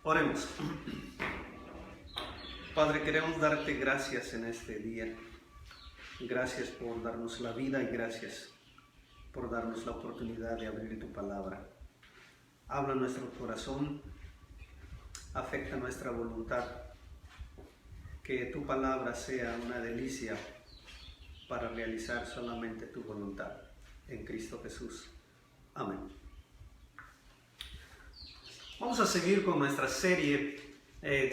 Oremos. Padre, queremos darte gracias en este día. Gracias por darnos la vida y gracias por darnos la oportunidad de abrir tu palabra. Habla nuestro corazón, afecta nuestra voluntad. Que tu palabra sea una delicia para realizar solamente tu voluntad. En Cristo Jesús. Amén. Vamos a seguir con nuestra serie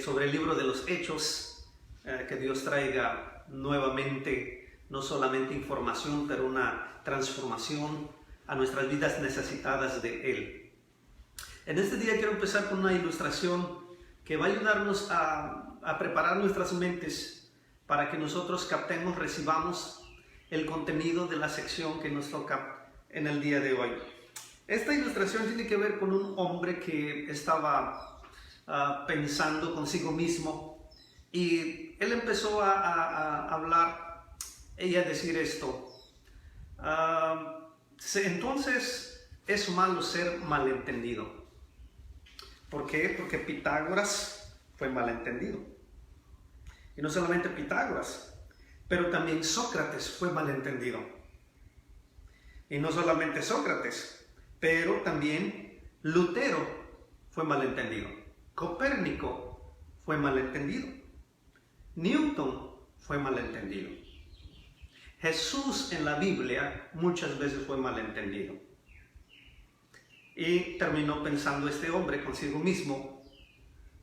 sobre el libro de los Hechos. Que Dios traiga nuevamente, no solamente información, pero una transformación a nuestras vidas necesitadas de Él. En este día quiero empezar con una ilustración que va a ayudarnos a preparar nuestras mentes para que nosotros captemos, recibamos el contenido de la sección que nos toca en el día de hoy. Esta ilustración tiene que ver con un hombre que estaba pensando consigo mismo y él empezó a hablar y a decir esto. Entonces es malo ser malentendido. ¿Por qué? Porque Pitágoras fue malentendido. Y no solamente Pitágoras, pero también Sócrates fue malentendido. Y no solamente Sócrates, pero también Lutero fue malentendido. Copérnico fue malentendido. Newton fue malentendido. Jesús en la Biblia muchas veces fue malentendido. Y terminó pensando este hombre consigo mismo.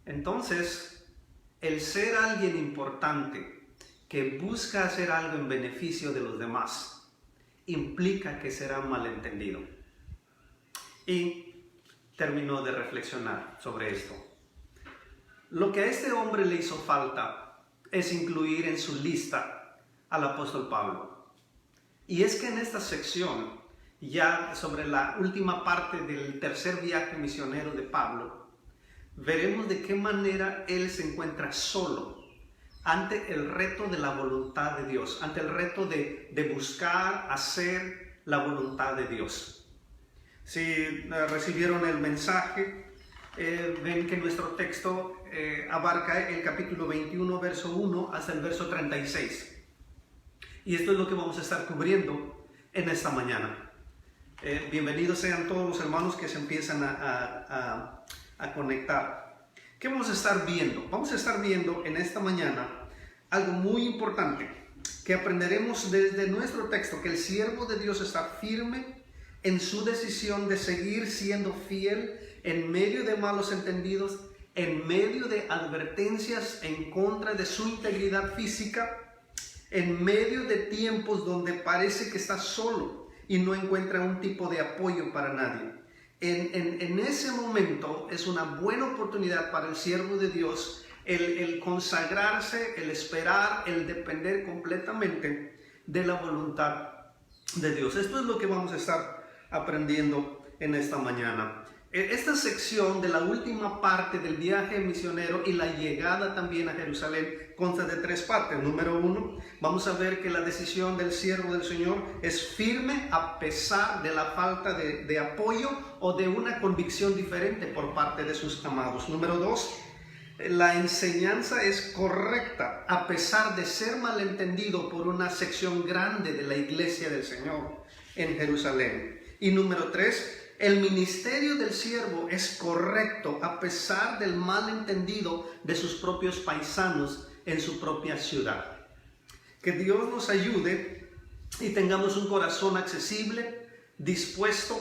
Entonces, el ser alguien importante que busca hacer algo en beneficio de los demás implica que será malentendido. Y terminó de reflexionar sobre esto. Lo que a este hombre le hizo falta es incluir en su lista al apóstol Pablo. Y es que en esta sección, ya sobre la última parte del tercer viaje misionero de Pablo, veremos de qué manera él se encuentra solo ante el reto de la voluntad de Dios, ante el reto de buscar hacer la voluntad de Dios. Si recibieron el mensaje, ven que nuestro texto abarca el capítulo 21, verso 1 hasta el verso 36. Y esto es lo que vamos a estar cubriendo en esta mañana. Bienvenidos sean todos los hermanos que se empiezan a conectar. ¿Qué vamos a estar viendo? Vamos a estar viendo en esta mañana algo muy importante que aprenderemos desde nuestro texto, que el siervo de Dios está firme en su decisión de seguir siendo fiel en medio de malos entendidos, en medio de advertencias en contra de su integridad física, en medio de tiempos donde parece que está solo y no encuentra un tipo de apoyo para nadie. En ese momento es una buena oportunidad para el siervo de Dios el consagrarse, el esperar, el depender completamente de la voluntad de Dios. Esto es lo que vamos a estar aprendiendo en esta mañana. Esta sección de la última parte del viaje misionero y la llegada también a Jerusalén consta de tres partes. Número 1, vamos a ver que la decisión del siervo del Señor es firme a pesar de la falta de apoyo o de una convicción diferente por parte de sus amados. Número 2, la enseñanza es correcta a pesar de ser malentendido por una sección grande de la iglesia del Señor en Jerusalén. Y número 3, el ministerio del siervo es correcto a pesar del malentendido de sus propios paisanos en su propia ciudad. Que Dios nos ayude y tengamos un corazón accesible, dispuesto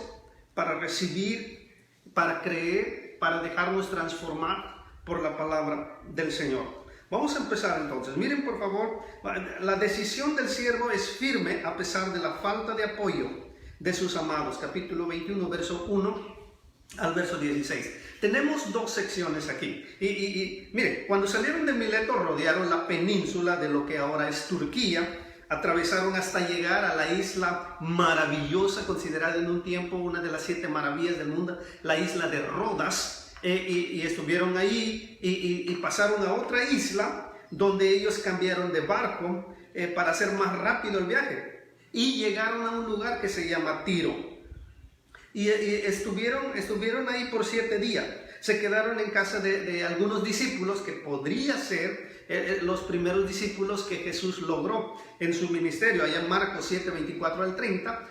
para recibir, para creer, para dejarnos transformar por la palabra del Señor. Vamos a empezar entonces. Miren por favor, la decisión del siervo es firme a pesar de la falta de apoyo de sus amados. Capítulo 21, verso 1 al verso 16. Tenemos dos secciones aquí. Y mire, cuando salieron de Mileto rodearon la península de lo que ahora es Turquía. Atravesaron hasta llegar a la isla maravillosa, considerada en un tiempo una de las 7 maravillas del mundo, la isla de Rodas. Y estuvieron ahí y pasaron a otra isla donde ellos cambiaron de barco para hacer más rápido el viaje. Y llegaron a un lugar que se llama Tiro. Y estuvieron ahí por 7 días. se quedaron en casa de algunos discípulos que podría ser los primeros discípulos que Jesús logró en su ministerio, allá en Marcos 7, 24 al 30,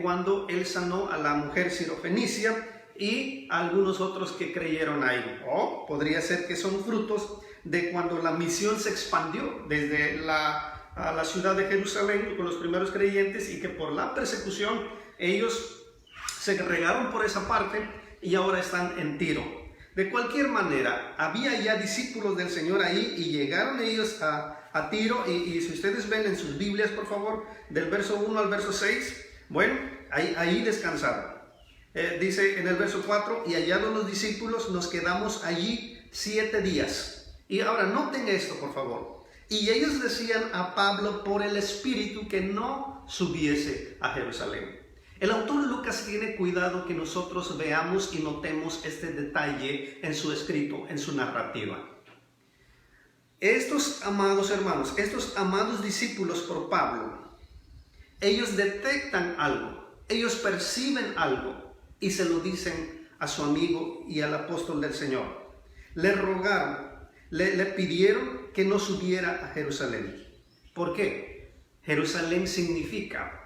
cuando él sanó a la mujer sirofenicia y a algunos otros que creyeron ahí. O podría ser que son frutos de cuando la misión se expandió desde a la ciudad de Jerusalén con los primeros creyentes, y que por la persecución ellos se regaron por esa parte y ahora están en Tiro. De cualquier manera, había ya discípulos del Señor ahí y llegaron ellos a Tiro, y si ustedes ven en sus Biblias, por favor, del verso 1 al verso 6, bueno, ahí descansaron. Dice en el verso 4, y hallados los discípulos, nos quedamos allí 7 días. Y ahora noten esto, por favor. Y ellos decían a Pablo por el Espíritu que no subiese a Jerusalén. El autor Lucas tiene cuidado que nosotros veamos y notemos este detalle en su escrito, en su narrativa. Estos amados hermanos, estos amados discípulos por Pablo, ellos detectan algo, ellos perciben algo y se lo dicen a su amigo y al apóstol del Señor. Le rogaron, le pidieron que no subiera a Jerusalén. ¿Por qué? Jerusalén significa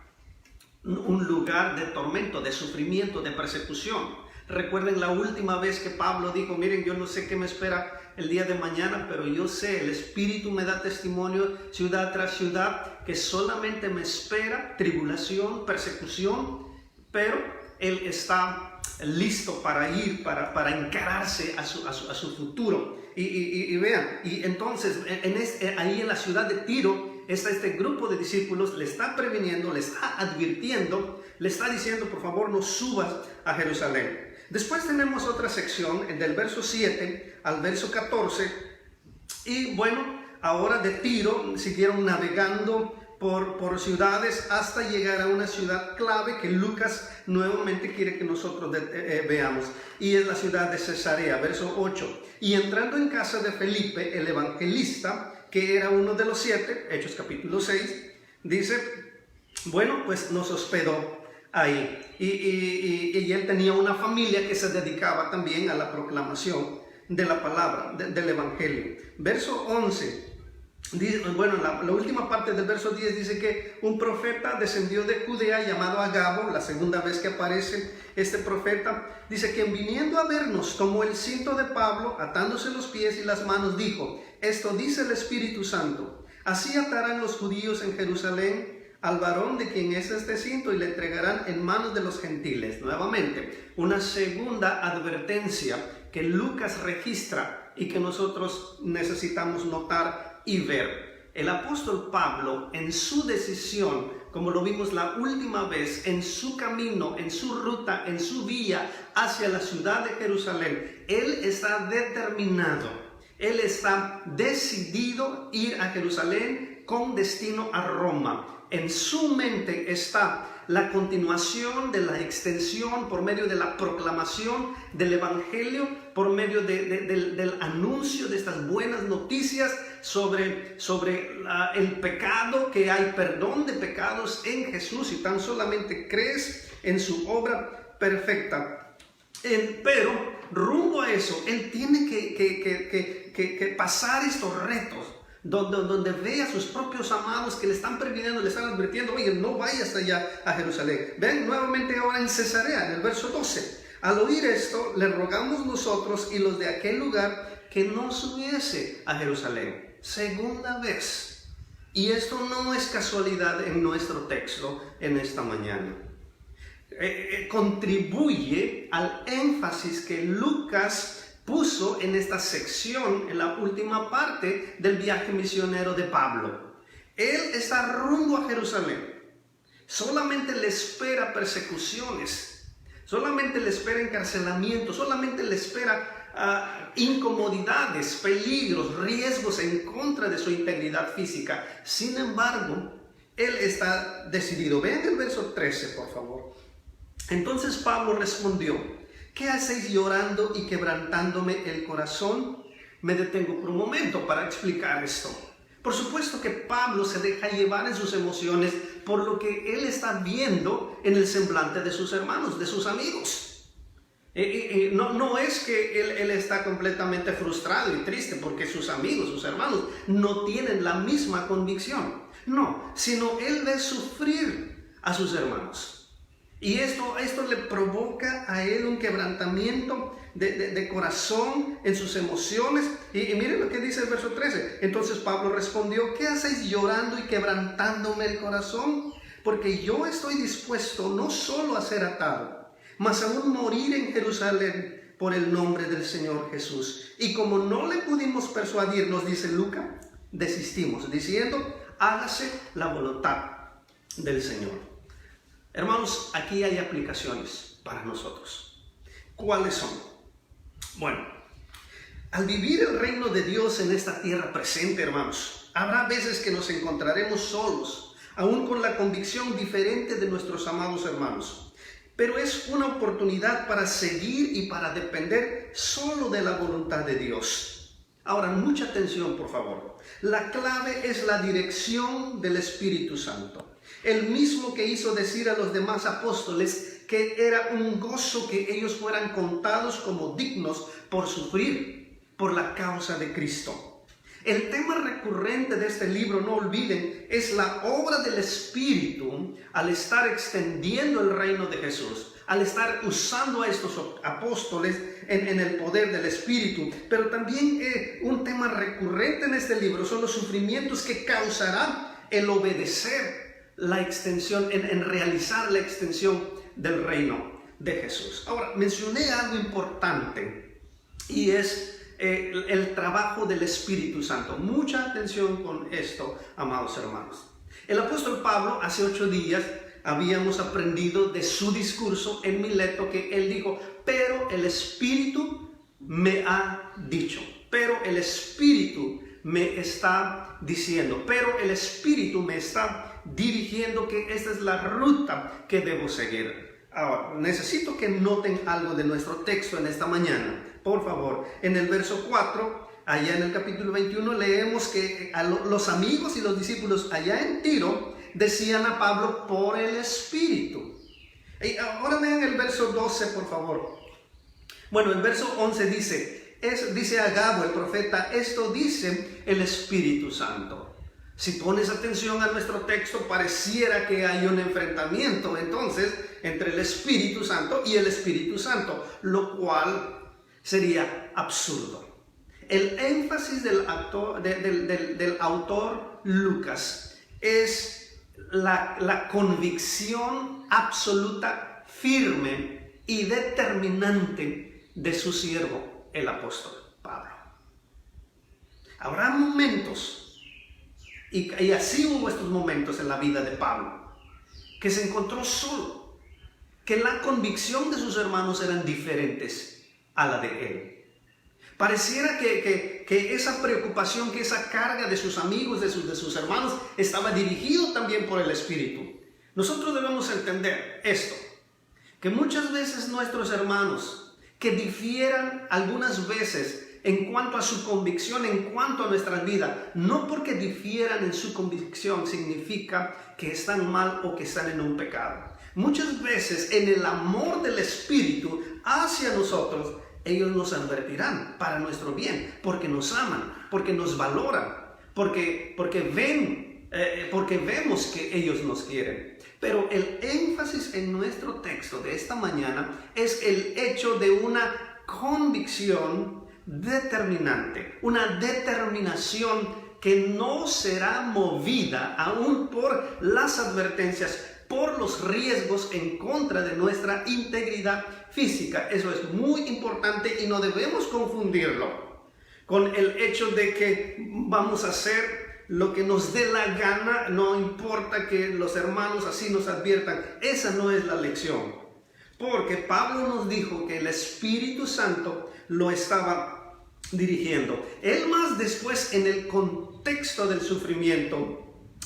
un lugar de tormento, de sufrimiento, de persecución. Recuerden la última vez que Pablo dijo, miren, yo no sé qué me espera el día de mañana, pero yo sé, el Espíritu me da testimonio ciudad tras ciudad, que solamente me espera tribulación, persecución, pero él está listo para ir, para encararse a su futuro. Y vean, y entonces ahí en la ciudad de Tiro, este grupo de discípulos le está previniendo, le está advirtiendo, le está diciendo, por favor, no subas a Jerusalén. Después tenemos otra sección, del verso 7 al verso 14, y bueno, ahora de Tiro siguieron navegando por ciudades hasta llegar a una ciudad clave que Lucas nuevamente quiere que nosotros veamos, y es la ciudad de Cesarea, verso 8. Y entrando en casa de Felipe, el evangelista, que era uno de los 7, Hechos capítulo 6, dice, bueno, pues nos hospedó ahí. Y él tenía una familia que se dedicaba también a la proclamación de la palabra, del evangelio. Verso 11, dice, bueno, la última parte del verso 10 dice que un profeta descendió de Judea llamado Agabo, la segunda vez que aparece este profeta, dice que viniendo a vernos tomó el cinto de Pablo, atándose los pies y las manos, dijo, esto dice el Espíritu Santo, así atarán los judíos en Jerusalén al varón de quien es este cinto y le entregarán en manos de los gentiles. Nuevamente, una segunda advertencia que Lucas registra y que nosotros necesitamos notar y ver. El apóstol Pablo, en su decisión, como lo vimos la última vez, en su camino, en su ruta, en su vía hacia la ciudad de Jerusalén, él está determinado, él está decidido ir a Jerusalén con destino a Roma. En su mente está la continuación de la extensión por medio de la proclamación del evangelio, por medio del anuncio de estas buenas noticias sobre el pecado, que hay perdón de pecados en Jesús y tan solamente crees en su obra perfecta. Pero rumbo a eso, él tiene que pasar estos retos, donde ve a sus propios amados que le están previniendo, le están advirtiendo, oye, no vayas allá a Jerusalén. Ven nuevamente ahora en Cesarea, en el verso 12. Al oír esto, le rogamos nosotros y los de aquel lugar que no subiese a Jerusalén. Segunda vez. Y esto no es casualidad en nuestro texto en esta mañana. Contribuye al énfasis que Lucas puso en esta sección, en la última parte del viaje misionero de Pablo. Él está rumbo a Jerusalén. Solamente le espera persecuciones, solamente le espera encarcelamiento, solamente le espera incomodidades, peligros, riesgos en contra de su integridad física. Sin embargo, él está decidido. Vean el verso 13, por favor. Entonces Pablo respondió, ¿qué hacéis llorando y quebrantándome el corazón? Me detengo por un momento para explicar esto. Por supuesto que Pablo se deja llevar en sus emociones por lo que él está viendo en el semblante de sus hermanos, de sus amigos. No es que él está completamente frustrado y triste porque sus amigos, sus hermanos, no tienen la misma convicción. No, sino él ve sufrir a sus hermanos. Y esto le provoca a él un quebrantamiento de corazón en sus emociones. Y miren lo que dice el verso 13. Entonces Pablo respondió: ¿qué hacéis llorando y quebrantándome el corazón? Porque yo estoy dispuesto no solo a ser atado, mas aún morir en Jerusalén por el nombre del Señor Jesús. Y como no le pudimos persuadir, nos dice Lucas, desistimos, diciendo: hágase la voluntad del Señor. Hermanos, aquí hay aplicaciones para nosotros. ¿Cuáles son? Bueno, al vivir el reino de Dios en esta tierra presente, hermanos, habrá veces que nos encontraremos solos, aún con la convicción diferente de nuestros amados hermanos. Pero es una oportunidad para seguir y para depender solo de la voluntad de Dios. Ahora, mucha atención, por favor. La clave es la dirección del Espíritu Santo. El mismo que hizo decir a los demás apóstoles que era un gozo que ellos fueran contados como dignos por sufrir por la causa de Cristo. El tema recurrente de este libro, no olviden, es la obra del Espíritu al estar extendiendo el reino de Jesús, al estar usando a estos apóstoles en el poder del Espíritu. Pero también un tema recurrente en este libro son los sufrimientos que causará el obedecer la extensión, en realizar la extensión del reino de Jesús. Ahora, mencioné algo importante y es el trabajo del Espíritu Santo. Mucha atención con esto, amados hermanos. El apóstol Pablo, hace 8 días, habíamos aprendido de su discurso en Mileto que él dijo: pero el Espíritu me ha dicho, pero el Espíritu me está diciendo, pero el Espíritu me está dirigiendo que esta es la ruta que debo seguir. Ahora, necesito que noten algo de nuestro texto en esta mañana. Por favor, en el verso 4, allá en el capítulo 21, leemos que los amigos y los discípulos allá en Tiro decían a Pablo: por el Espíritu. Y ahora vean el verso 12, por favor. Bueno, el verso 11 dice Agabo, el profeta: esto dice el Espíritu Santo. Si pones atención a nuestro texto, pareciera que hay un enfrentamiento entonces entre el Espíritu Santo y el Espíritu Santo, lo cual sería absurdo. El énfasis del autor Lucas es la convicción absoluta, firme y determinante de su siervo, el apóstol Pablo. Habrá momentos, y así hubo estos momentos en la vida de Pablo, que se encontró solo, que la convicción de sus hermanos eran diferentes a la de él. Pareciera que esa preocupación, que esa carga de sus amigos, de sus hermanos, estaba dirigido también por el Espíritu. Nosotros debemos entender esto, que muchas veces nuestros hermanos, que difieran algunas veces en cuanto a su convicción, en cuanto a nuestra vida, no porque difieran en su convicción significa que están mal o que están en un pecado. Muchas veces en el amor del Espíritu hacia nosotros, ellos nos advertirán para nuestro bien, porque nos aman, porque nos valoran, porque vemos que ellos nos quieren. Pero el énfasis en nuestro texto de esta mañana es el hecho de una convicción determinante, una determinación que no será movida aún por las advertencias, por los riesgos en contra de nuestra integridad física. Eso es muy importante y no debemos confundirlo con el hecho de que vamos a hacer lo que nos dé la gana, no importa que los hermanos así nos adviertan. Esa no es la lección, porque Pablo nos dijo que el Espíritu Santo lo estaba dirigiendo. Él más después, en el contexto del sufrimiento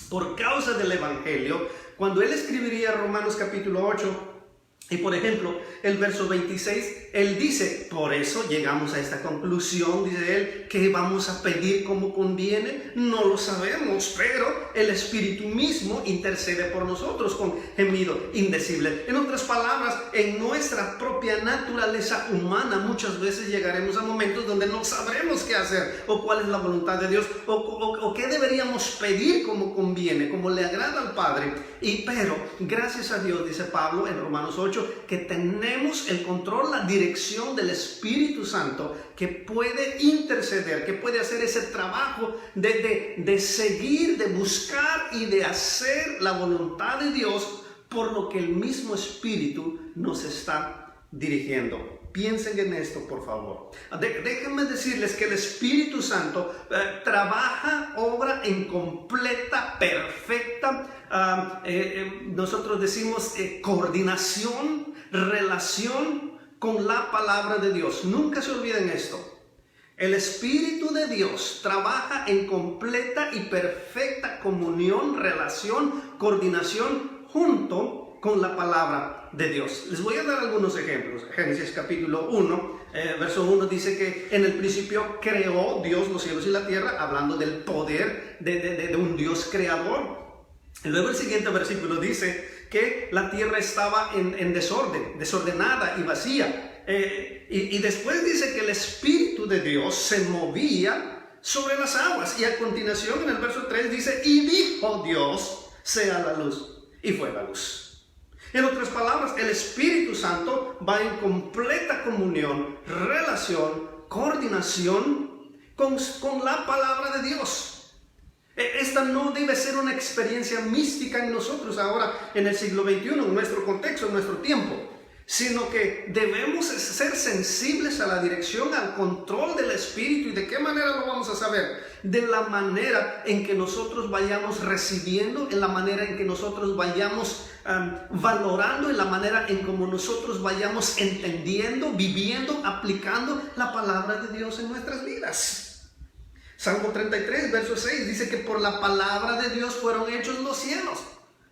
por causa del Evangelio, cuando él escribiría Romanos capítulo 8, Y por ejemplo, el verso 26, él dice, por eso llegamos a esta conclusión, dice él, que vamos a pedir como conviene, no lo sabemos, pero el Espíritu mismo intercede por nosotros con gemido indecible. En otras palabras, en nuestra propia naturaleza humana muchas veces llegaremos a momentos donde no sabremos qué hacer, o cuál es la voluntad de Dios, o qué deberíamos pedir como conviene, como le agrada al Padre. Pero gracias a Dios, dice Pablo en Romanos 8, que tenemos el control, la dirección del Espíritu Santo, que puede interceder, que puede hacer ese trabajo de seguir, de buscar y de hacer la voluntad de Dios, por lo que el mismo Espíritu nos está dirigiendo. Piensen en esto, por favor. Déjenme decirles que el Espíritu Santo trabaja, obra en completa, perfecta, nosotros decimos coordinación, relación con la palabra de Dios. Nunca se olviden esto. El Espíritu de Dios trabaja en completa y perfecta comunión, relación, coordinación junto con la palabra de Dios. Les voy a dar algunos ejemplos. Génesis capítulo 1, verso 1 dice que en el principio creó Dios los cielos y la tierra, hablando del poder de un Dios creador. Y luego el siguiente versículo dice que la tierra estaba en desorden, desordenada y vacía. Y después dice que el Espíritu de Dios se movía sobre las aguas. Y a continuación en el verso 3 dice, y dijo Dios, sea la luz. Y fue la luz. En otras palabras, el Espíritu Santo va en completa comunión, relación, coordinación con la palabra de Dios. Esta no debe ser una experiencia mística en nosotros ahora en el siglo XXI, en nuestro contexto, en nuestro tiempo, sino que debemos ser sensibles a la dirección, al control del Espíritu. ¿Y de qué manera lo vamos a saber? De la manera en que nosotros vayamos recibiendo, en la manera en que nosotros vayamos valorando, en la manera en como nosotros vayamos entendiendo, viviendo, aplicando la palabra de Dios en nuestras vidas. Salmo 33, verso 6, dice que por la palabra de Dios fueron hechos los cielos.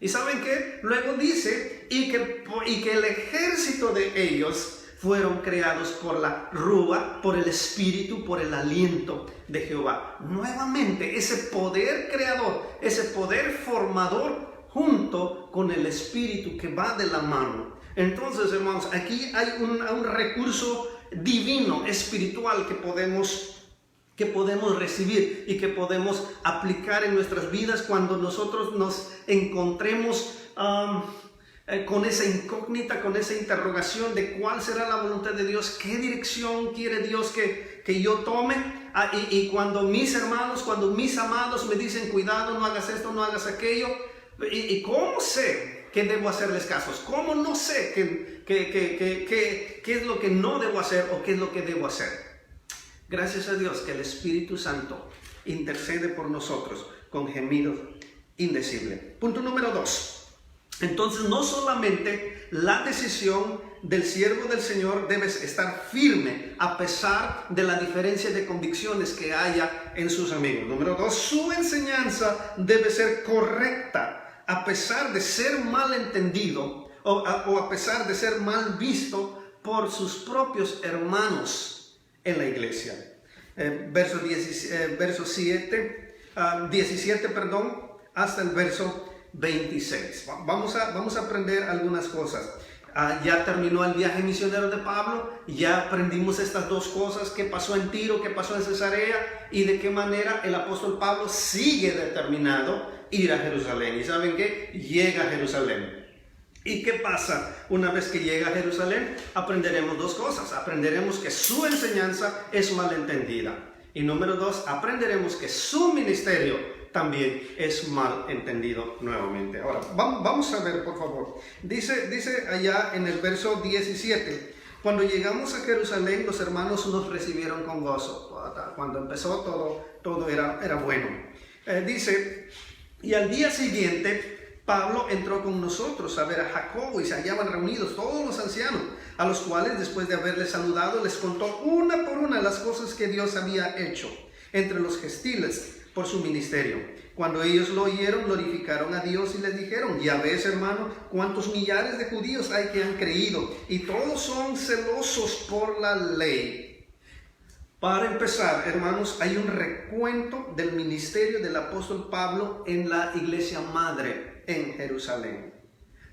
¿Y saben qué? Luego dice, y que el ejército de ellos fueron creados por la rúa, por el espíritu, por el aliento de Jehová. Nuevamente, ese poder creador, ese poder formador, junto con el espíritu que va de la mano. Entonces, hermanos, aquí hay un recurso divino, espiritual, que podemos recibir y que podemos aplicar en nuestras vidas cuando nosotros nos encontremos con esa incógnita, con esa interrogación de cuál será la voluntad de Dios, qué dirección quiere Dios que yo tome. Y cuando mis hermanos, cuando mis amados me dicen, cuidado, no hagas esto, no hagas aquello, y cómo sé que debo hacerles casos, cómo no sé qué es lo que no debo hacer o qué es lo que debo hacer. Gracias a Dios que el Espíritu Santo intercede por nosotros con gemidos indecibles. Punto número 2. Entonces, no solamente la decisión del siervo del Señor debe estar firme a pesar de la diferencia de convicciones que haya en sus amigos. Número 2, su enseñanza debe ser correcta a pesar de ser mal entendido o a pesar de ser mal visto por sus propios hermanos en la iglesia. Verso 17, hasta el verso 26. Vamos a aprender algunas cosas. Ya terminó el viaje misionero de Pablo, ya aprendimos estas dos cosas, qué pasó en Tiro, qué pasó en Cesarea y de qué manera el apóstol Pablo sigue determinado ir a Jerusalén. ¿Y saben qué? Llega a Jerusalén. ¿Y qué pasa una vez que llega a Jerusalén? Aprenderemos dos cosas. Aprenderemos que su enseñanza es malentendida. Y número 2, aprenderemos que su ministerio también es mal entendido nuevamente. Ahora, vamos a ver, por favor. Dice allá en el verso 17, cuando llegamos a Jerusalén, los hermanos nos recibieron con gozo. Cuando empezó todo era bueno. Dice, y al día siguiente Pablo entró con nosotros a ver a Jacobo y se hallaban reunidos todos los ancianos, a los cuales después de haberles saludado les contó una por una las cosas que Dios había hecho entre los gentiles por su ministerio. Cuando ellos lo oyeron, glorificaron a Dios y les dijeron: ya ves, hermano, cuántos millares de judíos hay que han creído, y todos son celosos por la ley. Para empezar, hermanos, hay un recuento del ministerio del apóstol Pablo en la iglesia madre en Jerusalén.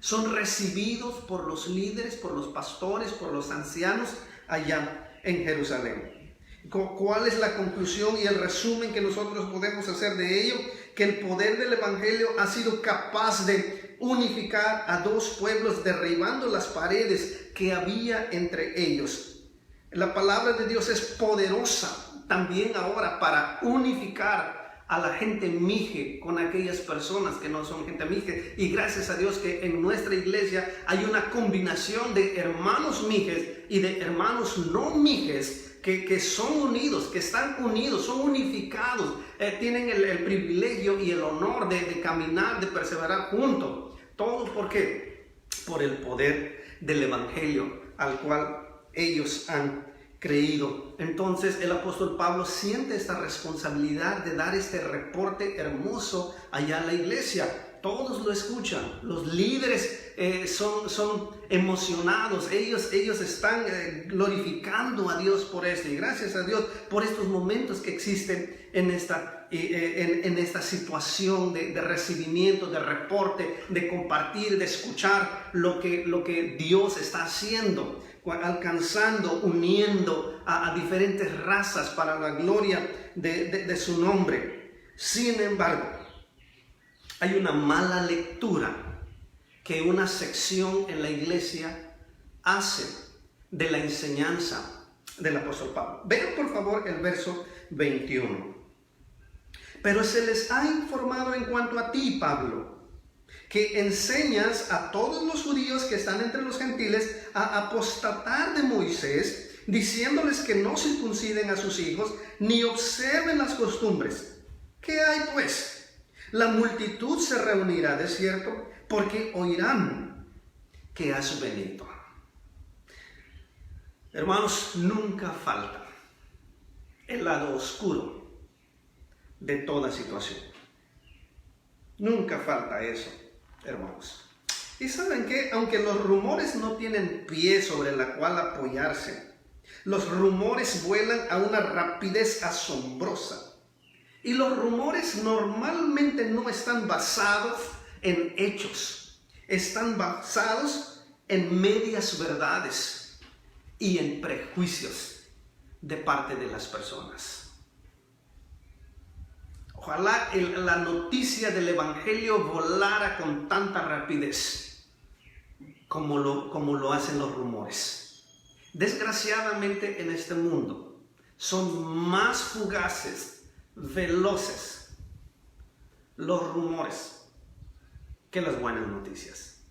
Son recibidos por los líderes, por los pastores, por los ancianos allá en Jerusalén. ¿Cuál es la conclusión y el resumen que nosotros podemos hacer de ello? Que el poder del evangelio ha sido capaz de unificar a dos pueblos, derribando las paredes que había entre ellos. La palabra de Dios es poderosa también ahora para unificar a la gente mije con aquellas personas que no son gente mije. Y gracias a Dios que en nuestra iglesia hay una combinación de hermanos mijes y de hermanos no mijes que son unidos, que están unidos, son unificados, tienen el privilegio y el honor de caminar, de perseverar juntos. ¿Todo por qué? Por el poder del evangelio al cual ellos han creído. Entonces el apóstol Pablo siente esta responsabilidad de dar este reporte hermoso allá a la iglesia. Todos lo escuchan, los líderes son emocionados, ellos están glorificando a Dios por esto, y gracias a Dios por estos momentos que existen en esta situación de recibimiento, de reporte, de compartir, de escuchar lo que Dios está haciendo, alcanzando, uniendo a diferentes razas para la gloria de su nombre. Sin embargo, hay una mala lectura que una sección en la iglesia hace de la enseñanza del apóstol Pablo. Vean por favor el verso 21. Pero se les ha informado en cuanto a ti, Pablo, que enseñas a todos los judíos que están entre los gentiles a apostatar de Moisés, diciéndoles que no circunciden a sus hijos ni observen las costumbres. ¿Qué hay pues? La multitud se reunirá, de cierto, porque oirán que has venido. Hermanos, nunca falta el lado oscuro de toda situación. Nunca falta eso, hermanos. Y ¿saben qué? Aunque los rumores no tienen pie sobre la cual apoyarse, los rumores vuelan a una rapidez asombrosa. Y los rumores normalmente no están basados en hechos, están basados en medias verdades y en prejuicios de parte de las personas. Ojalá la noticia del evangelio volara con tanta rapidez como lo hacen los rumores. Desgraciadamente en este mundo son más fugaces, veloces los rumores que las buenas noticias.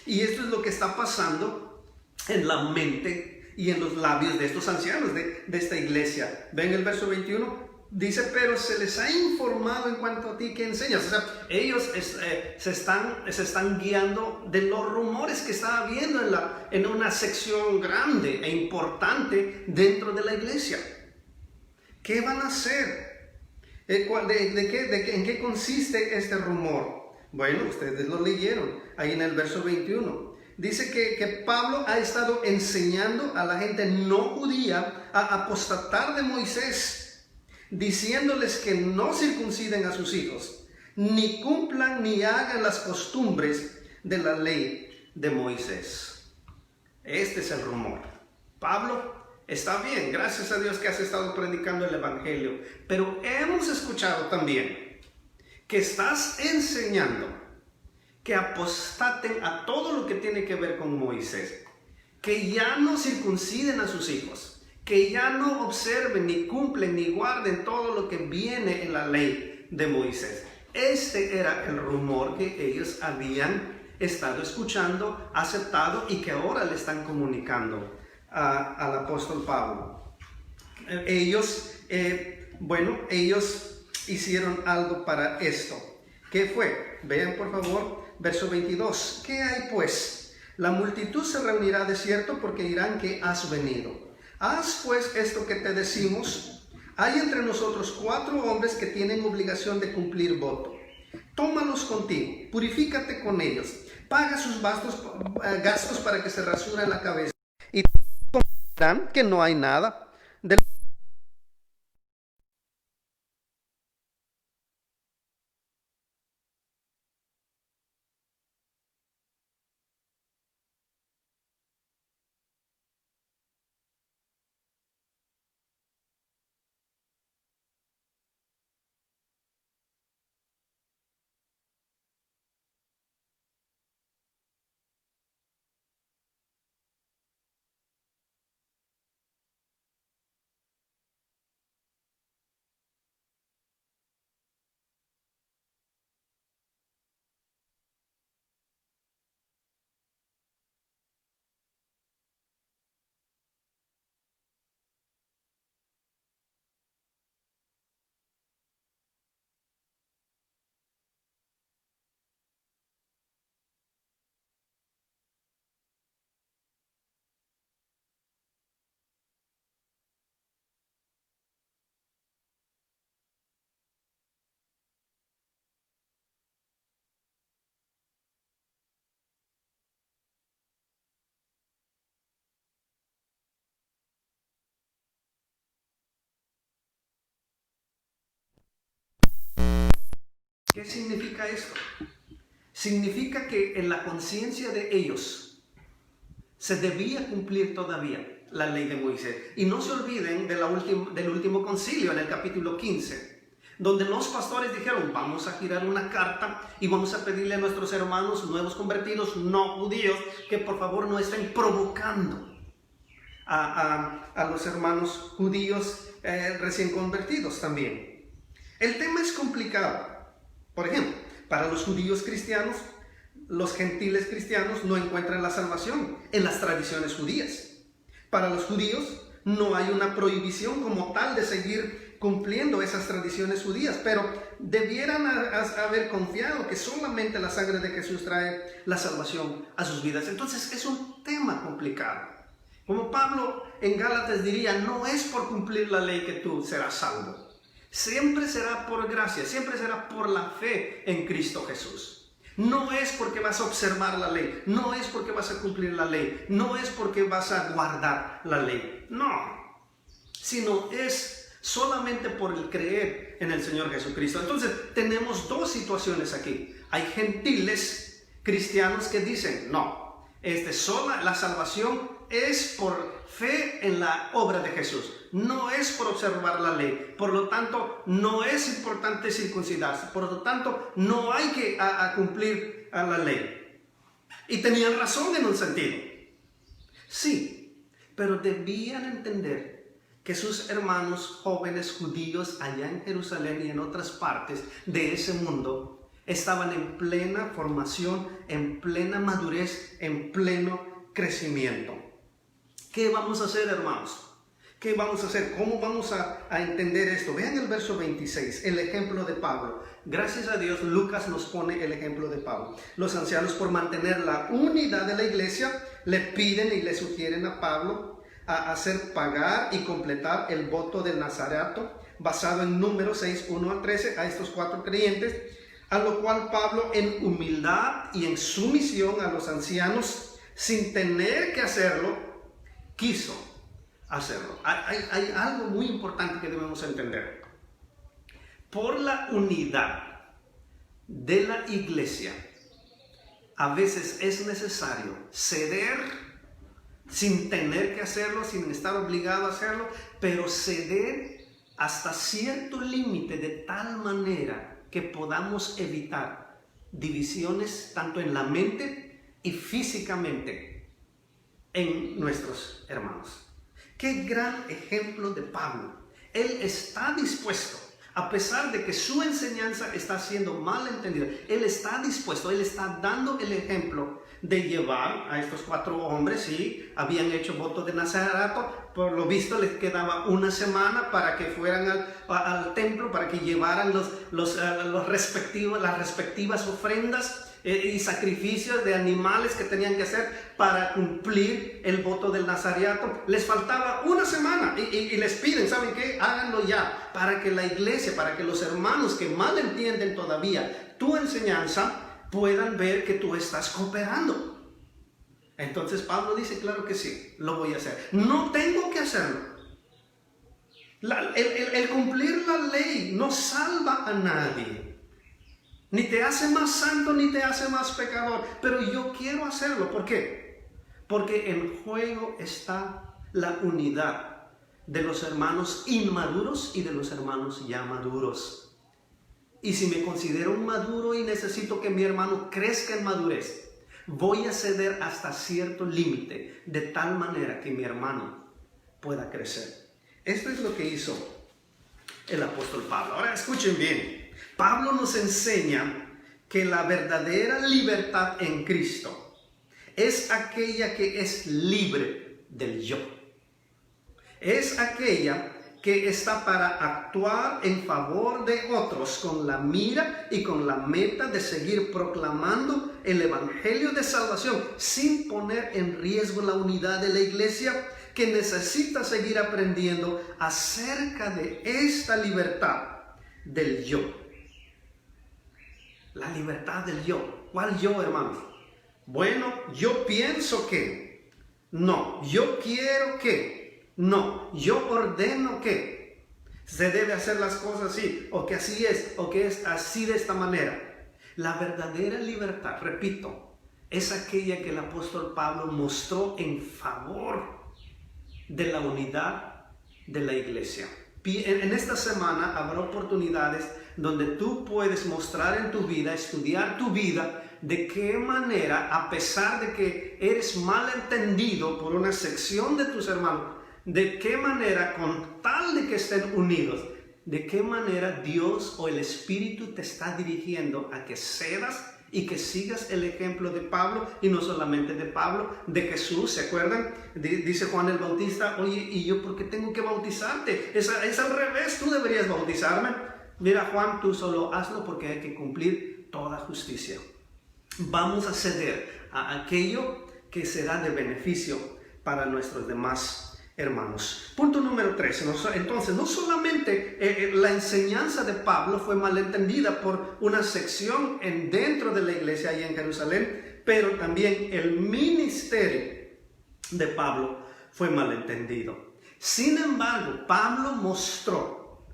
Y esto es lo que está pasando en la mente y en los labios de estos ancianos de esta iglesia. Ven el verso 21, dice: pero se les ha informado en cuanto a ti que enseñas. O sea, ellos se están guiando de los rumores que está habiendo en una sección grande e importante dentro de la iglesia. ¿Qué van a hacer? ¿En qué consiste este rumor? Bueno, ustedes lo leyeron ahí en el verso 21. Dice que Pablo ha estado enseñando a la gente no judía a apostatar de Moisés, diciéndoles que no circunciden a sus hijos, ni cumplan ni hagan las costumbres de la ley de Moisés. Este es el rumor. Pablo, está bien, gracias a Dios que has estado predicando el evangelio, pero hemos escuchado también que estás enseñando que apostaten a todo lo que tiene que ver con Moisés, que ya no circunciden a sus hijos, que ya no observen, ni cumplen, ni guarden todo lo que viene en la ley de Moisés. Este era el rumor que ellos habían estado escuchando, aceptado y que ahora le están comunicando al apóstol Pablo. Ellos hicieron algo para esto. ¿Qué fue? Vean por favor verso 22. ¿Qué hay pues? La multitud se reunirá de cierto porque dirán que has venido. Haz pues esto que te decimos, Hay entre nosotros 4 hombres que tienen obligación de cumplir voto. Tómalos contigo, purifícate con ellos, paga sus gastos para que se rasuren la cabeza y comprenderán que no hay nada de ¿Qué significa esto? Significa que en la conciencia de ellos se debía cumplir todavía la ley de Moisés. Y no se olviden de del último concilio en el capítulo 15, donde los pastores dijeron, vamos a girar una carta y vamos a pedirle a nuestros hermanos nuevos convertidos, no judíos, que por favor no estén provocando a los hermanos judíos recién convertidos también. El tema es complicado. Por ejemplo, para los judíos cristianos, los gentiles cristianos no encuentran la salvación en las tradiciones judías. Para los judíos no hay una prohibición como tal de seguir cumpliendo esas tradiciones judías, pero debieran haber confiado que solamente la sangre de Jesús trae la salvación a sus vidas. Entonces es un tema complicado. Como Pablo en Gálatas diría, no es por cumplir la ley que tú serás salvo. Siempre será por gracia, siempre será por la fe en Cristo Jesús. No es porque vas a observar la ley, no es porque vas a cumplir la ley, no es porque vas a guardar la ley, no, sino es solamente por el creer en el Señor Jesucristo. Entonces tenemos 2 situaciones aquí. Hay gentiles cristianos que dicen, no, la salvación es por fe en la obra de Jesús, no es por observar la ley, por lo tanto no es importante circuncidarse, por lo tanto no hay que cumplir a la ley. Y tenían razón en un sentido, sí, pero debían entender que sus hermanos jóvenes judíos allá en Jerusalén y en otras partes de ese mundo estaban en plena formación, en plena madurez, en pleno crecimiento. ¿Qué vamos a hacer, hermanos? ¿Qué vamos a hacer? ¿Cómo vamos a entender esto? Vean el verso 26, el ejemplo de Pablo. Gracias a Dios, Lucas nos pone el ejemplo de Pablo. Los ancianos, por mantener la unidad de la iglesia, le piden y le sugieren a Pablo a hacer pagar y completar el voto del Nazareato, basado en Números 6, 1 al 13, a estos 4 creyentes, a lo cual Pablo, en humildad y en sumisión a los ancianos, sin tener que hacerlo, quiso hacerlo. Hay algo muy importante que debemos entender. Por la unidad de la iglesia, a veces es necesario ceder sin tener que hacerlo, sin estar obligado a hacerlo, pero ceder hasta cierto límite de tal manera que podamos evitar divisiones tanto en la mente y físicamente en nuestros hermanos. Qué gran ejemplo de Pablo. Él está dispuesto, a pesar de que su enseñanza está siendo mal entendida, él está dispuesto, él está dando el ejemplo de llevar a estos 4 hombres, sí, habían hecho voto de Nazareato, por lo visto les quedaba una semana para que fueran al templo, para que llevaran las respectivas ofrendas y sacrificios de animales que tenían que hacer para cumplir el voto del nazareato. Les faltaba una semana y les piden, ¿saben qué? Háganlo ya, para que la iglesia, para que los hermanos que mal entienden todavía tu enseñanza puedan ver que tú estás cooperando. Entonces Pablo dice, claro que sí, lo voy a hacer. No tengo que hacerlo. El cumplir la ley no salva a nadie. Ni te hace más santo, ni te hace más pecador. Pero yo quiero hacerlo. ¿Por qué? Porque en juego está la unidad de los hermanos inmaduros y de los hermanos ya maduros. Y si me considero un maduro y necesito que mi hermano crezca en madurez, voy a ceder hasta cierto límite, de tal manera que mi hermano pueda crecer. Esto es lo que hizo el apóstol Pablo. Ahora escuchen bien. Pablo nos enseña que la verdadera libertad en Cristo es aquella que es libre del yo. Es aquella que está para actuar en favor de otros con la mira y con la meta de seguir proclamando el evangelio de salvación sin poner en riesgo la unidad de la iglesia, que necesita seguir aprendiendo acerca de esta libertad del yo. La libertad del yo. ¿Cuál yo, hermanos? Bueno, yo pienso que. No, yo quiero que. No, yo ordeno que. Se debe hacer las cosas así, o que así es, o que es así de esta manera. La verdadera libertad, repito, es aquella que el apóstol Pablo mostró en favor de la unidad de la iglesia. En esta semana habrá oportunidades donde tú puedes mostrar en tu vida, estudiar tu vida, de qué manera, a pesar de que eres mal entendido por una sección de tus hermanos, de qué manera, con tal de que estén unidos, de qué manera Dios o el Espíritu te está dirigiendo a que cedas y que sigas el ejemplo de Pablo, y no solamente de Pablo, de Jesús. ¿Se acuerdan? Dice Juan el Bautista, oye, ¿y yo por qué tengo que bautizarte? Es al revés, tú deberías bautizarme. Mira, Juan, tú solo hazlo porque hay que cumplir toda justicia. Vamos a ceder a aquello que será de beneficio para nuestros demás hermanos. Punto número 3. Entonces, no solamente la enseñanza de Pablo fue malentendida por una sección dentro de la iglesia allá en Jerusalén, pero también el ministerio de Pablo fue malentendido. Sin embargo, Pablo mostró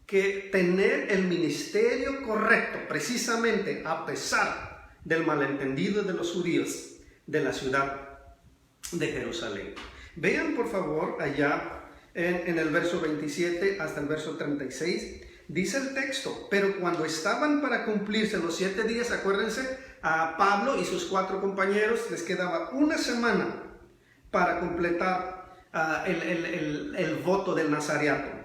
que tener el ministerio correcto, precisamente a pesar del malentendido de los judíos de la ciudad de Jerusalén. Vean por favor allá en el verso 27 hasta el verso 36, dice el texto, pero cuando estaban para cumplirse los 7 días, acuérdense, a Pablo y sus 4 compañeros les quedaba una semana para completar el voto del nazareato.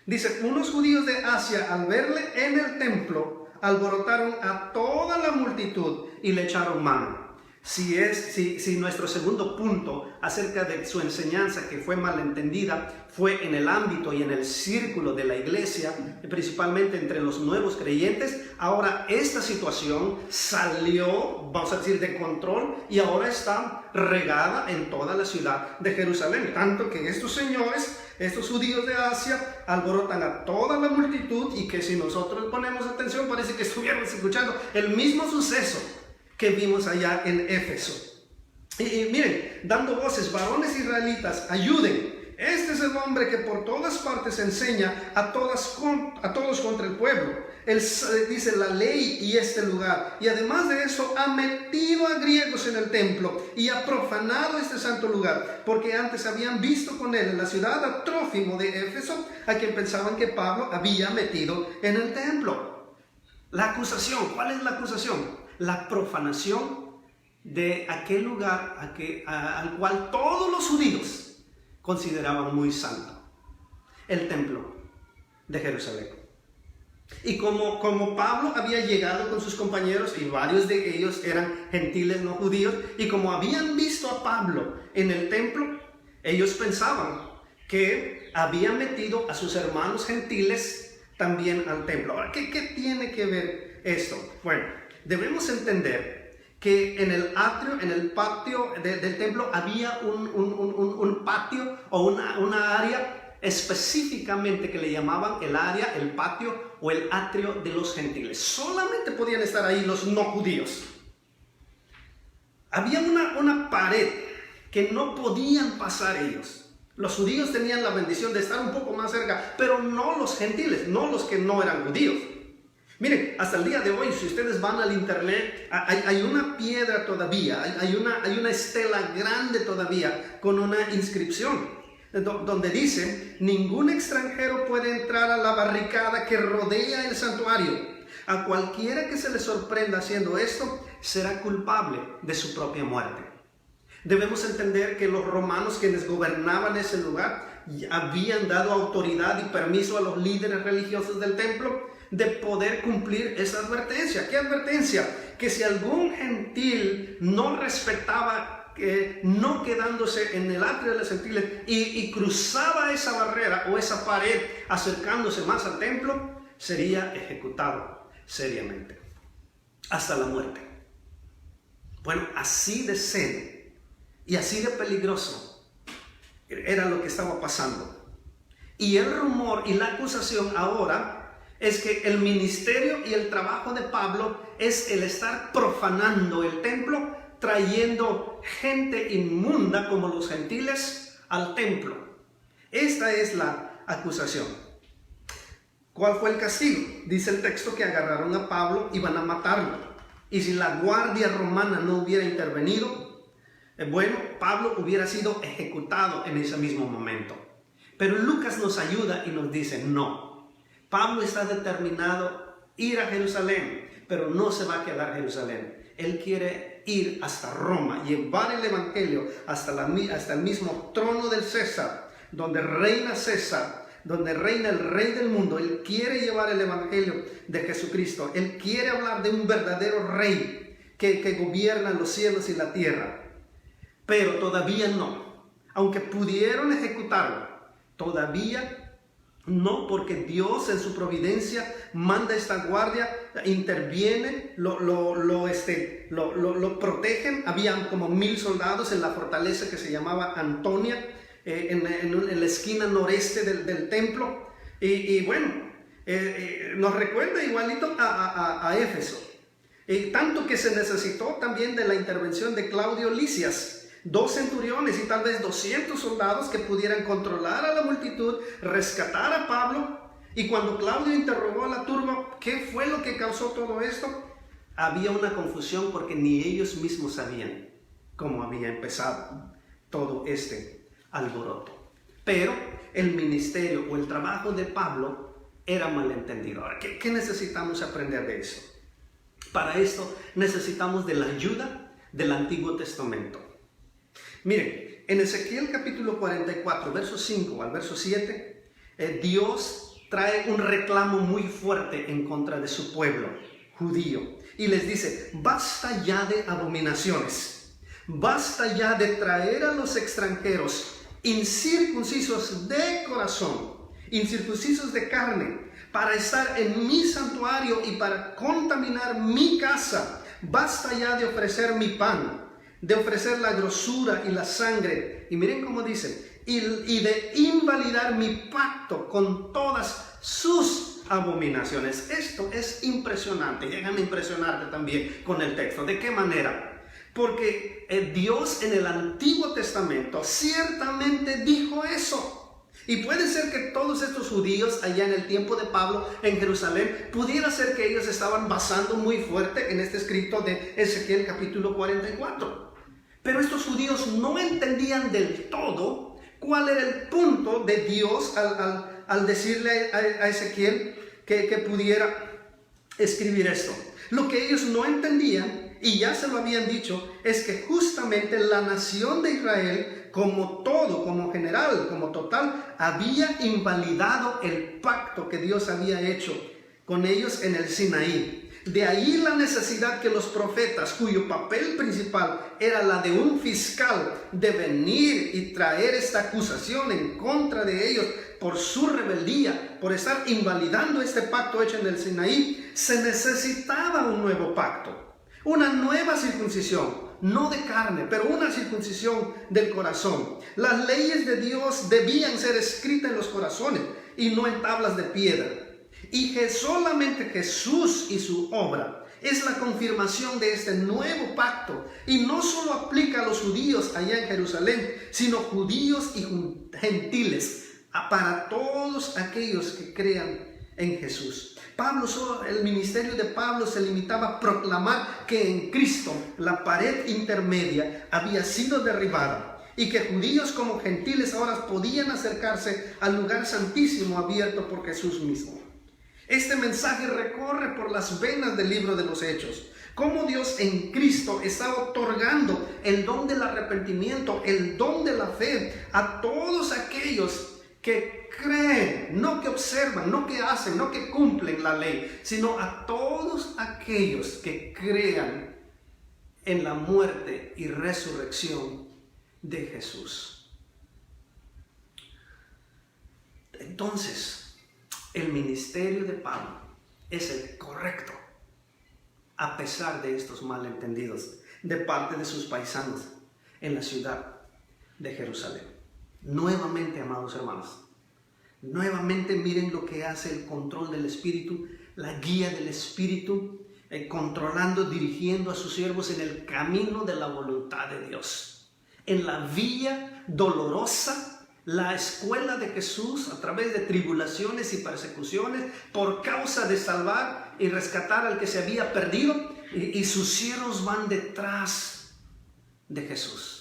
Dice, unos judíos de Asia al verle en el templo alborotaron a toda la multitud y le echaron mano. Si nuestro segundo punto acerca de su enseñanza, que fue malentendida, fue en el ámbito y en el círculo de la iglesia, principalmente entre los nuevos creyentes, ahora esta situación salió, vamos a decir, de control, y ahora está regada en toda la ciudad de Jerusalén, tanto que estos señores, estos judíos de Asia, alborotan a toda la multitud, y que si nosotros ponemos atención parece que estuviéramos escuchando el mismo suceso que vimos allá en Éfeso. Y miren, dando voces, varones israelitas, ayuden. Este es el hombre que por todas partes enseña a todos contra el pueblo. Él dice la ley y este lugar. Y además de eso, ha metido a griegos en el templo y ha profanado este santo lugar. Porque antes habían visto con él en la ciudad a Trófimo de Éfeso, a quien pensaban que Pablo había metido en el templo. La acusación, ¿cuál es la acusación? La profanación de aquel lugar al cual todos los judíos consideraban muy santo, el templo de Jerusalén. Y como Pablo había llegado con sus compañeros, y varios de ellos eran gentiles no judíos, y como habían visto a Pablo en el templo, ellos pensaban que había metido a sus hermanos gentiles también al templo. Ahora, ¿qué tiene que ver esto? Bueno, debemos entender que en el atrio, en el patio del templo, había un patio o una área específicamente que le llamaban el área, el patio o el atrio de los gentiles. Solamente podían estar ahí los no judíos. Había una pared que no podían pasar ellos. Los judíos tenían la bendición de estar un poco más cerca, pero no los gentiles, no los que no eran judíos. Miren, hasta el día de hoy, si ustedes van al internet, hay una piedra todavía, hay una estela grande todavía con una inscripción donde dice: ningún extranjero puede entrar a la barricada que rodea el santuario. A cualquiera que se le sorprenda haciendo esto, será culpable de su propia muerte. Debemos entender que los romanos, quienes gobernaban ese lugar, habían dado autoridad y permiso a los líderes religiosos del templo de poder cumplir esa advertencia. ¿Qué advertencia? Que si algún gentil no respetaba, no quedándose en el atrio de los gentiles y cruzaba esa barrera o esa pared acercándose más al templo, sería ejecutado seriamente, hasta la muerte. Bueno, así de serio y así de peligroso era lo que estaba pasando. Y el rumor y la acusación ahora es que el ministerio y el trabajo de Pablo es el estar profanando el templo, trayendo gente inmunda como los gentiles al templo. Esta es la acusación. ¿Cuál fue el castigo? Dice el texto que agarraron a Pablo y van a matarlo. Y si la guardia romana no hubiera intervenido, bueno, Pablo hubiera sido ejecutado en ese mismo momento. Pero Lucas nos ayuda y nos dice: no, Pablo está determinado a ir a Jerusalén, pero no se va a quedar en Jerusalén. Él quiere ir hasta Roma, llevar el evangelio hasta el mismo trono del César, donde reina César, donde reina el rey del mundo. Él quiere llevar el evangelio de Jesucristo. Él quiere hablar de un verdadero rey que gobierna los cielos y la tierra. Pero todavía no. Aunque pudieron ejecutarlo, todavía no, porque Dios en su providencia manda esta guardia, interviene, lo protegen. Habían como 1000 soldados en la fortaleza que se llamaba Antonia, en la esquina noreste del templo. Y bueno, nos recuerda igualito a Éfeso. Tanto que se necesitó también de la intervención de Claudio Lisias, 2 centuriones y tal vez 200 soldados que pudieran controlar a la multitud, rescatar a Pablo. Y cuando Claudio interrogó a la turba, ¿qué fue lo que causó todo esto? Había una confusión porque ni ellos mismos sabían cómo había empezado todo este alboroto. Pero el ministerio o el trabajo de Pablo era malentendido. Ahora, ¿qué necesitamos aprender de eso? Para esto necesitamos de la ayuda del Antiguo Testamento. Miren, en Ezequiel capítulo 44, verso 5 al verso 7, Dios trae un reclamo muy fuerte en contra de su pueblo judío. Y les dice: basta ya de abominaciones, basta ya de traer a los extranjeros incircuncisos de corazón, incircuncisos de carne, para estar en mi santuario y para contaminar mi casa. Basta ya de ofrecer mi pan, de ofrecer la grosura y la sangre. Y miren cómo dice: y de invalidar mi pacto con todas sus abominaciones. Esto es impresionante. Déjame impresionarte también con el texto. ¿De qué manera? Porque Dios en el Antiguo Testamento ciertamente dijo eso. Y puede ser que todos estos judíos allá en el tiempo de Pablo en Jerusalén, pudiera ser que ellos estaban basando muy fuerte en este escrito de Ezequiel capítulo 44. Pero estos judíos no entendían del todo cuál era el punto de Dios al decirle a Ezequiel que pudiera escribir esto. Lo que ellos no entendían, y ya se lo habían dicho, es que justamente la nación de Israel, como todo, como general, como total, había invalidado el pacto que Dios había hecho con ellos en el Sinaí. De ahí la necesidad que los profetas, cuyo papel principal era la de un fiscal, de venir y traer esta acusación en contra de ellos por su rebeldía, por estar invalidando este pacto hecho en el Sinaí, se necesitaba un nuevo pacto. Una nueva circuncisión, no de carne, pero una circuncisión del corazón. Las leyes de Dios debían ser escritas en los corazones y no en tablas de piedra. Y que solamente Jesús y su obra es la confirmación de este nuevo pacto. Y no solo aplica a los judíos allá en Jerusalén, sino judíos y gentiles, para todos aquellos que crean en Jesús. El ministerio de Pablo se limitaba a proclamar que en Cristo la pared intermedia había sido derribada y que judíos como gentiles ahora podían acercarse al lugar santísimo abierto por Jesús mismo. Este mensaje recorre por las venas del libro de los Hechos. Cómo Dios en Cristo está otorgando el don del arrepentimiento, el don de la fe a todos aquellos que creen, no que observan, no que hacen, no que cumplen la ley, sino a todos aquellos que crean en la muerte y resurrección de Jesús. Entonces, el ministerio de Pablo es el correcto, a pesar de estos malentendidos de parte de sus paisanos en la ciudad de Jerusalén. Nuevamente, amados hermanos, nuevamente miren lo que hace el control del Espíritu, la guía del Espíritu, controlando, dirigiendo a sus siervos en el camino de la voluntad de Dios. En la vía dolorosa, la escuela de Jesús a través de tribulaciones y persecuciones por causa de salvar y rescatar al que se había perdido, y sus siervos van detrás de Jesús.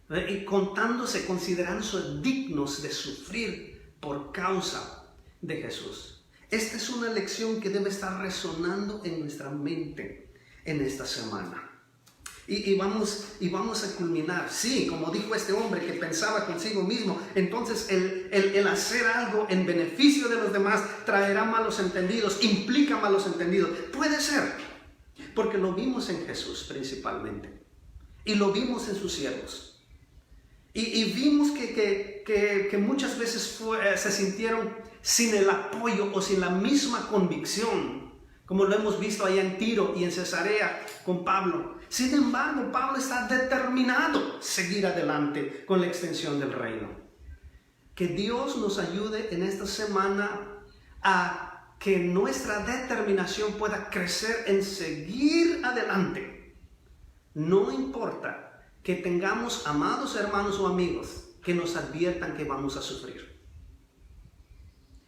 Y considerándose dignos de sufrir por causa de Jesús. Esta es una lección que debe estar resonando en nuestra mente en esta semana. Y vamos a culminar. Sí, como dijo este hombre que pensaba consigo mismo, entonces el hacer algo en beneficio de los demás traerá malos entendidos, implica malos entendidos. Puede ser, porque lo vimos en Jesús principalmente. Y lo vimos en sus siervos. Y vimos que muchas veces se sintieron sin el apoyo o sin la misma convicción, como lo hemos visto allá en Tiro y en Cesarea con Pablo. Sin embargo, Pablo está determinado a seguir adelante con la extensión del reino. Que Dios nos ayude en esta semana a que nuestra determinación pueda crecer en seguir adelante. No importa que tengamos amados hermanos o amigos que nos adviertan que vamos a sufrir.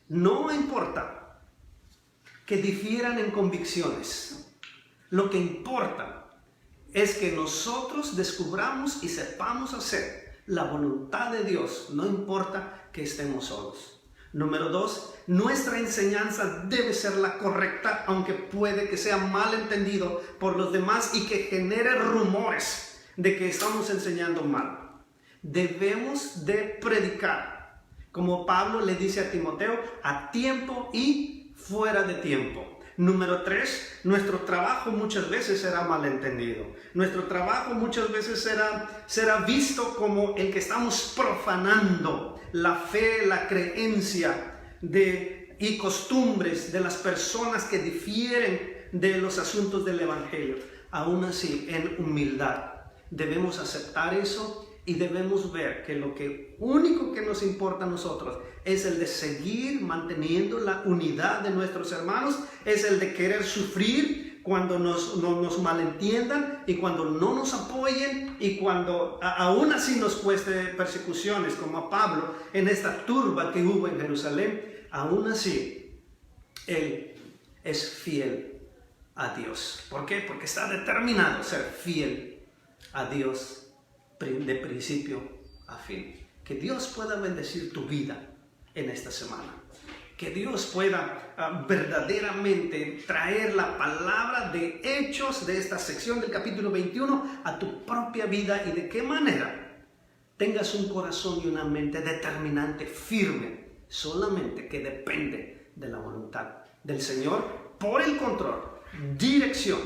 No importa que difieran en convicciones. Lo que importa es que nosotros descubramos y sepamos hacer la voluntad de Dios. No importa que estemos solos. Número 2, nuestra enseñanza debe ser la correcta, aunque puede que sea mal entendido por los demás y que genere rumores de que estamos enseñando mal. Debemos de predicar, como Pablo le dice a Timoteo, a tiempo y fuera de tiempo. Número 3, nuestro trabajo muchas veces será malentendido. Nuestro trabajo muchas veces será visto como el que estamos profanando la fe, la creencia y costumbres de las personas que difieren de los asuntos del Evangelio. Aún así, en humildad, debemos aceptar eso y debemos ver que lo único que nos importa a nosotros es el de seguir manteniendo la unidad de nuestros hermanos, es el de querer sufrir cuando nos malentiendan y cuando no nos apoyen y cuando aún así nos cueste persecuciones, como a Pablo en esta turba que hubo en Jerusalén. Aún así, él es fiel a Dios. ¿Por qué? Porque está determinado a ser fiel a Dios de principio a fin. Que Dios pueda bendecir tu vida en esta semana. Que Dios pueda verdaderamente traer la palabra de hechos de esta sección del capítulo 21 a tu propia vida, y de qué manera tengas un corazón y una mente determinante, firme, solamente que depende de la voluntad del Señor por el control, dirección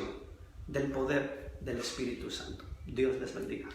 del poder del Espíritu Santo. Dios les bendiga.